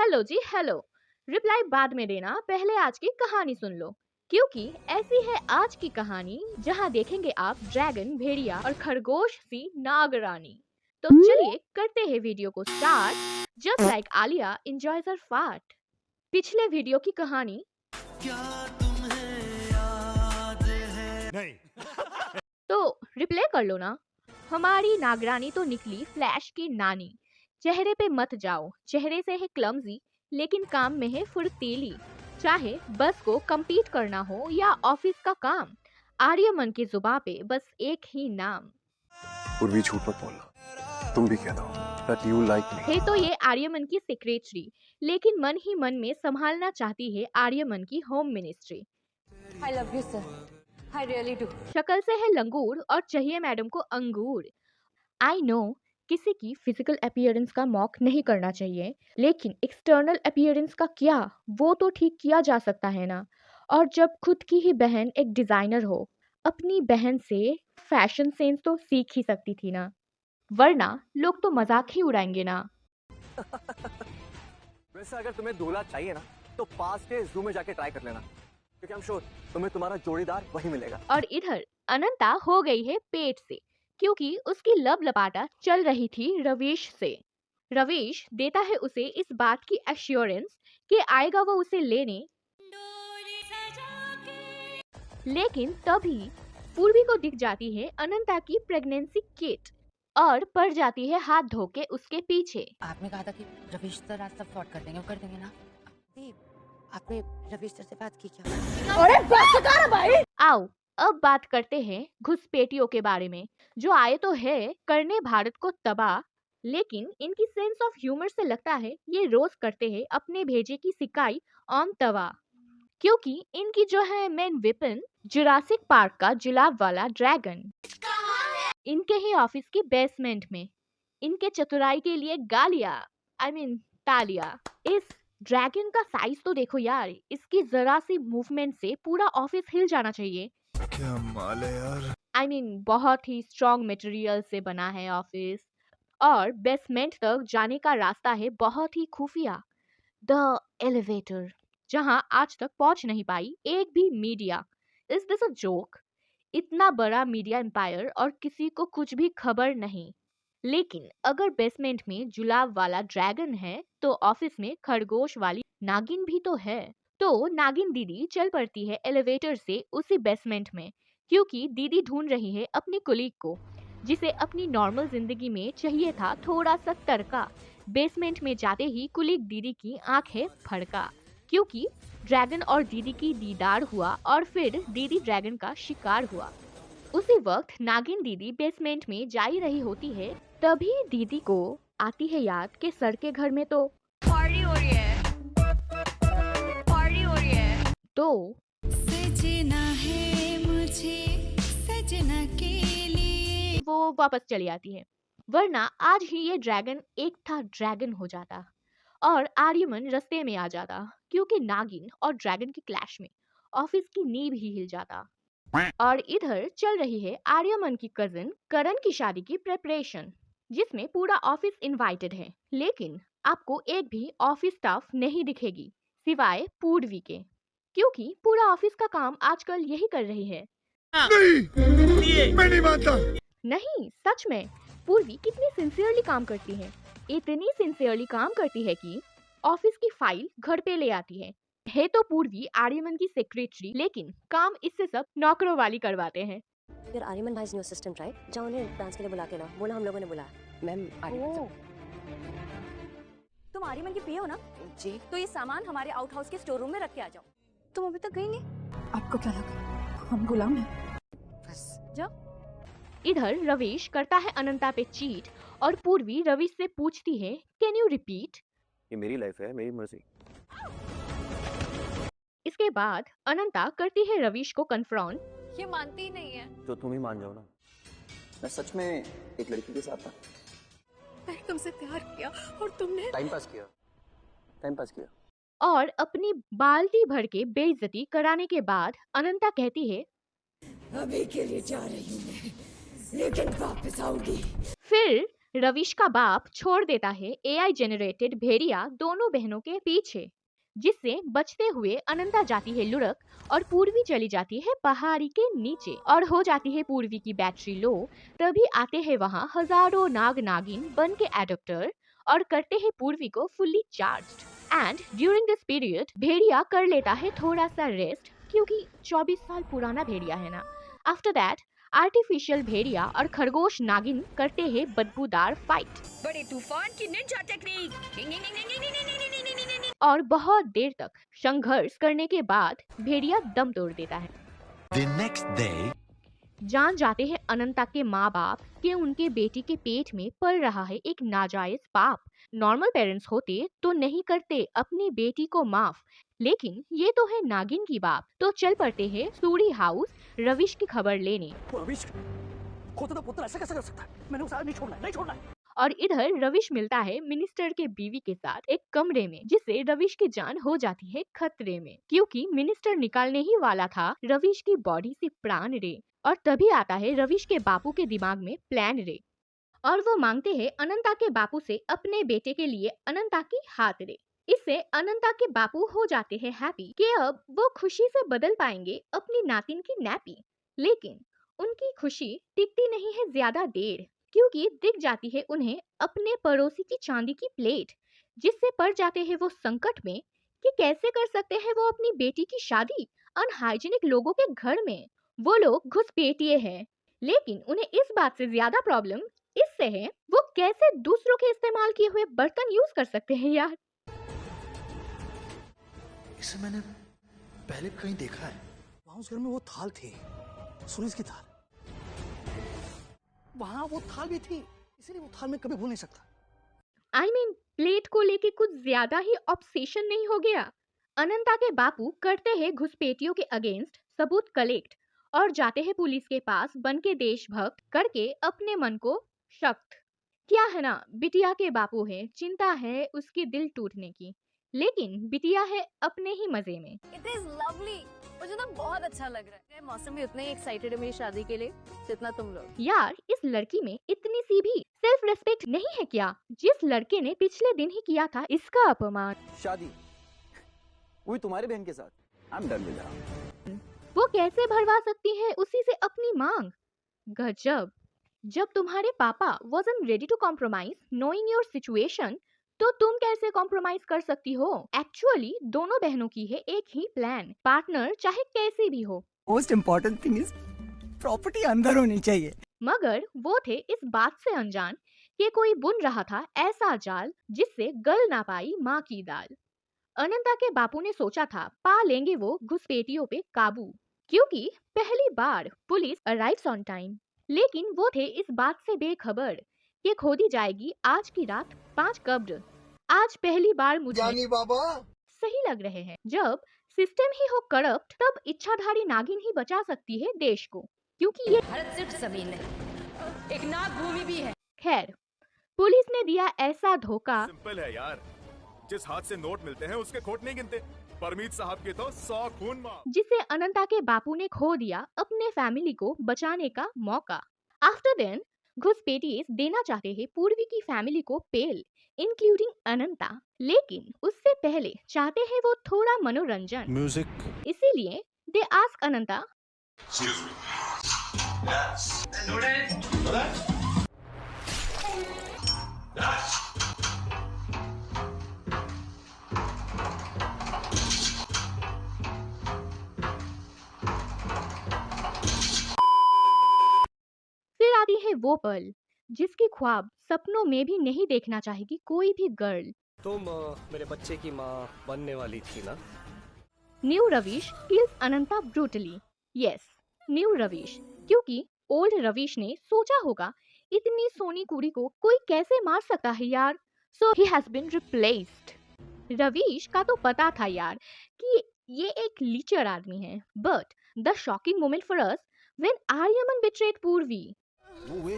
Hello जी hello. Reply बाद में देना, पहले आज की कहानी सुन लो, क्योंकि ऐसी है आज की कहानी जहां देखेंगे आप ड्रैगन, भेड़िया और खरगोश सी नागरानी। तो चलिए करते हैं वीडियो को start. Just like Alia enjoys her फाट। पिछले वीडियो की कहानी क्या तुम्हें याद है? नहीं। तो रिप्ले कर लो ना। हमारी नागरानी तो निकली फ्लैश की नानी। चेहरे पे मत जाओ, चेहरे से है क्लमजी लेकिन काम में है फुर्तीली। चाहे बस को compete करना हो या ऑफिस का काम, आर्यमन की जुबां पे बस एक ही नाम। पूर्वी झूठ मत बोलना, तुम भी कह दो that you like me। है तो ये आर्यमन की सेक्रेटरी, लेकिन मन ही मन में संभालना चाहती है आर्यमन की home ministry. I love you, sir. I really do. शक्ल से है लंगूर और चाहिए मैडम को अंगूर। आई नो किसी की फिजिकल अपीयरेंस का मॉक नहीं करना चाहिए, लेकिन एक्सटर्नल अपीयरेंस का क्या, वो तो ठीक किया जा सकता है ना। और जब खुद की ही बहन एक डिजाइनर हो, अपनी बहन से फैशन सेंस तो सीख ही सकती थी ना, वरना लोग तो मजाक ही उड़ाएंगे ना। वैसे अगर तुम्हें दूल्हा चाहिए ना, तो पास के जू में जाके ट्राई कर लेना, क्योंकि I'm sure तुम्हें तुम्हारा जोड़ीदार वही मिलेगा। और इधर अनंता हो गई है पेट से, क्योंकि उसकी लब लपाटा चल रही थी रवीश से। रवीश देता है उसे इस बात की एश्योरेंस कि आएगा वो उसे लेने, लेकिन तभी पूर्वी को दिख जाती है अनंता की प्रेगनेंसी किट और पड़ जाती है हाथ धो के उसके पीछे। आपने कहा था कि रवीश सर आज सब सॉर्ट कर देंगे, वो कर देंगे ना? दीप, आपने रवीश सर से बात की क्या? अरे बस कर भाई। आओ अब बात करते हैं घुसपैठियों के बारे में, जो आए तो है करने भारत को तबाह, लेकिन इनकी सेंस ऑफ ह्यूमर से लगता है ये रोज करते हैं अपने भेजे की सिकाई ऑन तवा। क्योंकि इनकी जो है मेन वेपन जुरासिक पार्क का जुलाब वाला ड्रैगन, इनके ही ऑफिस की बेसमेंट में। इनके चतुराई के लिए गालियां, आई मीन तालियां। इस ड्रैगन का साइज तो देखो यार, इसकी जरा सी मूवमेंट से पूरा ऑफिस हिल जाना चाहिए। क्या माल है यार। आई मीन बहुत ही स्ट्रॉन्ग मटेरियल से बना है ऑफिस, और बेसमेंट तक जाने का रास्ता है बहुत ही खुफिया, द एलिवेटर, जहां आज तक पहुंच नहीं पाई एक भी media. Is this a joke? इतना बड़ा मीडिया एम्पायर और किसी को कुछ भी खबर नहीं। लेकिन अगर बेसमेंट में जुलाब वाला ड्रैगन है, तो ऑफिस में खरगोश वाली नागिन भी तो है। तो नागिन दीदी चल पड़ती है एलिवेटर से उसी बेसमेंट में, क्योंकि दीदी ढूंढ रही है अपनी कुलीग को, जिसे अपनी नॉर्मल जिंदगी में चाहिए था थोड़ा सा तड़का। बेसमेंट में जाते ही कुलीग दीदी की आंखें फड़का, क्योंकि ड्रैगन और दीदी की दीदार हुआ और फिर दीदी ड्रैगन का शिकार हुआ। उसी वक्त नागिन दीदी बेसमेंट में जा ही रही होती है, तभी दीदी को आती है याद कि सर के घर में तो पार्टी हो रही है, पार्टी हो रही है। तो सजना है मुझे सजना के लिए। वो वापस चली आती है, वरना आज ही ये ड्रैगन एक था ड्रैगन हो जाता और आर्यमन रास्ते में आ जाता, क्योंकि नागिन और ड्रैगन की क्लैश में ऑफिस की नींव ही हिल जाता। और इधर चल रही है आर्यमन की कजिन करण की शादी की प्रेपरेशन, जिसमें पूरा ऑफिस इनवाइटेड है, लेकिन आपको एक भी ऑफिस स्टाफ नहीं दिखेगी सिवाय पूर्वी के, क्योंकि पूरा ऑफिस का काम आजकल यही कर रही है। नहीं, मैं नहीं मानता। नहीं सच में, पूर्वी कितनी सिंसियरली काम करती है, इतनी सिंसियरली काम करती है कि ऑफिस की फाइल घर पे ले आती है तो पूर्वी आर्यमन की सेक्रेटरी, लेकिन काम इससे सब नौकरों वाली करवाते हैं। यार आर्यमन भाई न्यू असिस्टेंट राइट, जाओ उन्हें डांस के लिए बुला के लाओ, बोला हम लोगों ने बुलाया। मैम, तुम आर्यमन की पीए हो ना जी। तो ये सामान हमारे आउट हाउस के स्टोर रूम में रख के आ जाओ। तुम अभी तक गई नहीं? आपको क्या लगा हम गुलाम हैं? बस जाओ। इधर रवीश करता है अनंता पे चीट और पूर्वी रवीश से पूछती है कैन यू रिपीट। ये मेरी लाइफ है, मेरी मर्जी। इसके बाद अनंता करती है रवीश को कन्फ्रॉन्ट। ये मानती ही नहीं है। तो तुम ही मान जाओ ना। मैं सच में एक लड़की के साथ था। मैंने तुमसे प्यार किया और तुमने टाइम पास किया। और अपनी बाल्टी भर के बेइज्जती कराने के बाद अनंता कहती है अभी के लिए जा रही हूँ मैं, लेकिन वापस आऊंगी। फिर रविश का बाप छोड़ देता है एआई जेनरेटेड भेड़िया दोनों बहनों के पीछे, जिससे बचते हुए अनंता जाती है लुढ़क और पूर्वी चली जाती है पहाड़ी के नीचे और हो जाती है पूर्वी की बैटरी लो। तभी आते हैं वहाँ हजारों नाग नागिन बन के एडप्टर और करते हैं पूर्वी को fully charged. And during this period भेड़िया कर लेता है थोड़ा सा रेस्ट, क्योंकि 24 साल पुराना भेड़िया है ना। आफ्टर दैट आर्टिफिशियल भेड़िया और खरगोश नागिन करते हैं बदबूदार फाइट बड़े तूफान की निंजा टेक्निक। और बहुत देर तक संघर्ष करने के बाद भेड़िया दम तोड़ देता है। The next day, जान जाते हैं अनंता के माँ बाप कि उनके बेटी के पेट में पल रहा है एक नाजायज पाप। नॉर्मल पेरेंट्स होते तो नहीं करते अपनी बेटी को माफ, लेकिन ये तो है नागिन की बाप। तो चल पड़ते हैं सूरी हाउस रविश की खबर लेने। रविश खोता पुत्र ऐसा कैसे कर सकता है? मैंने उसे नहीं छोड़ना, नहीं छोड़ना। और इधर रविश मिलता है मिनिस्टर के बीवी के साथ एक कमरे में, जिससे रविश की जान हो जाती है खतरे में, क्योंकि मिनिस्टर निकालने ही वाला था रविश की बॉडी से प्राण रे। और तभी आता है रविश के बापू के दिमाग में प्लान रे, और वो मांगते हैं अनंता के बापू से अपने बेटे के लिए अनंता की हाथ रे। इससे अनंता के बापू हो जाते हैं हैप्पी कि अब वो खुशी से बदल पाएंगे अपनी नातिन की नैपी। लेकिन उनकी खुशी टिकती नहीं है ज्यादा देर, क्योंकि दिख जाती है उन्हें अपने पड़ोसी की चांदी की प्लेट, जिससे पड़ जाते हैं वो संकट में कि कैसे कर सकते हैं वो अपनी बेटी की शादी अनहाइजीनिक लोगों के घर में। वो लोग घुसपैठिए हैं, लेकिन उन्हें इस बात से ज्यादा प्रॉब्लम इससे है वो कैसे दूसरों के इस्तेमाल किए हुए बर्तन यूज कर सकते हैं यार। इसे मैंने पहले कहीं देखा है। वहां उस घर में वो थाल थी, सूरज की थाल। वहां वो थाल भी थी, इसीलिए वो थाल मैं कभी भूल नहीं सकता। आई मीन प्लेट को लेके कुछ ज्यादा ही ऑब्सेशन नहीं हो गया? अनंता के बापू करते हैं घुसपैठियों के अगेंस्ट सबूत कलेक्ट और जाते हैं पुलिस के पास बन के देशभक्त करके अपने मन को शक्त। क्या है ना, बिटिया के बापू है, चिंता है उसके दिल टूटने की, लेकिन बिटिया है अपने ही मजे में। इट इज लवली, मुझे ना बहुत अच्छा लग रहा है। मौसम भी उतना ही एक्साइटेड है मेरी शादी के लिए जितना तुम लोग। यार इस लड़की में इतनी सी भी सेल्फ रिस्पेक्ट नहीं है क्या? जिस लड़के ने पिछले दिन ही किया था इसका अपमान, शादी हुई तुम्हारे बहन के साथ। I am done with her. वो कैसे भरवा सकती है उसी से अपनी मांग? गजब। जब तुम्हारे पापा wasn't ready to compromise knowing your situation, तो तुम कैसे कॉम्प्रोमाइज कर सकती हो? एक्चुअली दोनों बहनों की है एक ही प्लान, पार्टनर चाहे कैसे भी हो। Most important thing is property अंदर होनी चाहिए। मगर वो थे इस बात से अनजान कि कोई बुन रहा था ऐसा जाल जिससे गल ना पाई माँ की दाल। अनंता के बापू ने सोचा था पा लेंगे वो घुसपैठियों पे काबू, क्योंकि पहली बार पुलिस अराइव्स ऑन टाइम। लेकिन वो थे इस बात से बेखबर कि खोदी जाएगी आज की रात 5 कब्र। आज पहली बार मुझे बाबा सही लग रहे हैं। जब सिस्टम ही हो करप्ट, तब इच्छाधारी नागिन ही बचा सकती है देश को, क्योंकि ये भारत सिर्फ जमीन नहीं, एक नाग भूमि भी है। खैर, पुलिस ने दिया ऐसा धोखा सिंपल है यार, जिस हाथ से नोट मिलते हैं उसके खोट नहीं गिनते। परमीत साहब के तो 100 खून माफ। जिसे अनंता के बापू ने खो दिया अपने फैमिली को बचाने का मौका। आफ्टर देन घुसपैठिए देना चाहते हैं पूर्वी की फैमिली को पेल, इंक्लूडिंग अनंता, लेकिन उससे पहले चाहते हैं वो थोड़ा मनोरंजन। म्यूजिक। इसीलिए दे आस्क अनंता, फिर आती है वो पल जिसकी ख्वाब सपनों में भी नहीं देखना चाहेगी कोई भी गर्ल। तुम मेरे बच्चे की माँ बनने वाली थी ना? न्यू रविश किल्स अनंता ब्रूटली। यस, न्यू रविश, क्योंकि ओल्ड रविश ने सोचा होगा इतनी सोनी कुड़ी को कोई कैसे मार सकता है यार, सो ही हैज बीन रिप्लेस्ड। रविश का तो पता था यार कि ये एक लीचर आदमी है, but the shocking moment for us when Aryaman betrayed पूर्वी। नो वे,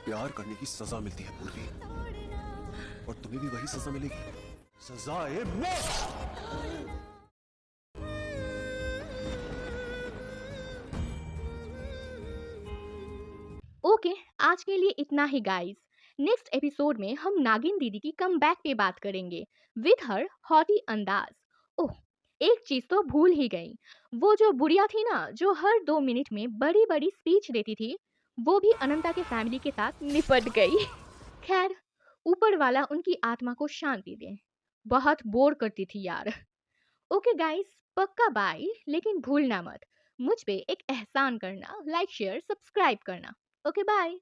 प्यार करने की सजा मिलती है पूर्वी, और तुम्हें भी वही सजा मिलेगी, सजाए मौत। ओके, आज के लिए इतना ही गाइस। नेक्स्ट एपिसोड में हम नागिन दीदी की कमबैक पे बात करेंगे विद हर हॉटी अंदाज। ओह, एक चीज तो भूल ही गई, वो जो बुढ़िया थी ना जो हर 2 मिनट में बड़ी बड़ी स्पीच देती थी, वो भी अनंता के फैमिली के साथ निपट गई। खैर, ऊपर वाला उनकी आत्मा को शांति दे। बहुत बोर करती थी यार। ओके गाइस, पक्का बाय, लेकिन भूलना मत मुझ पे एक एहसान करना, लाइक शेयर सब्सक्राइब करना। Okay bye.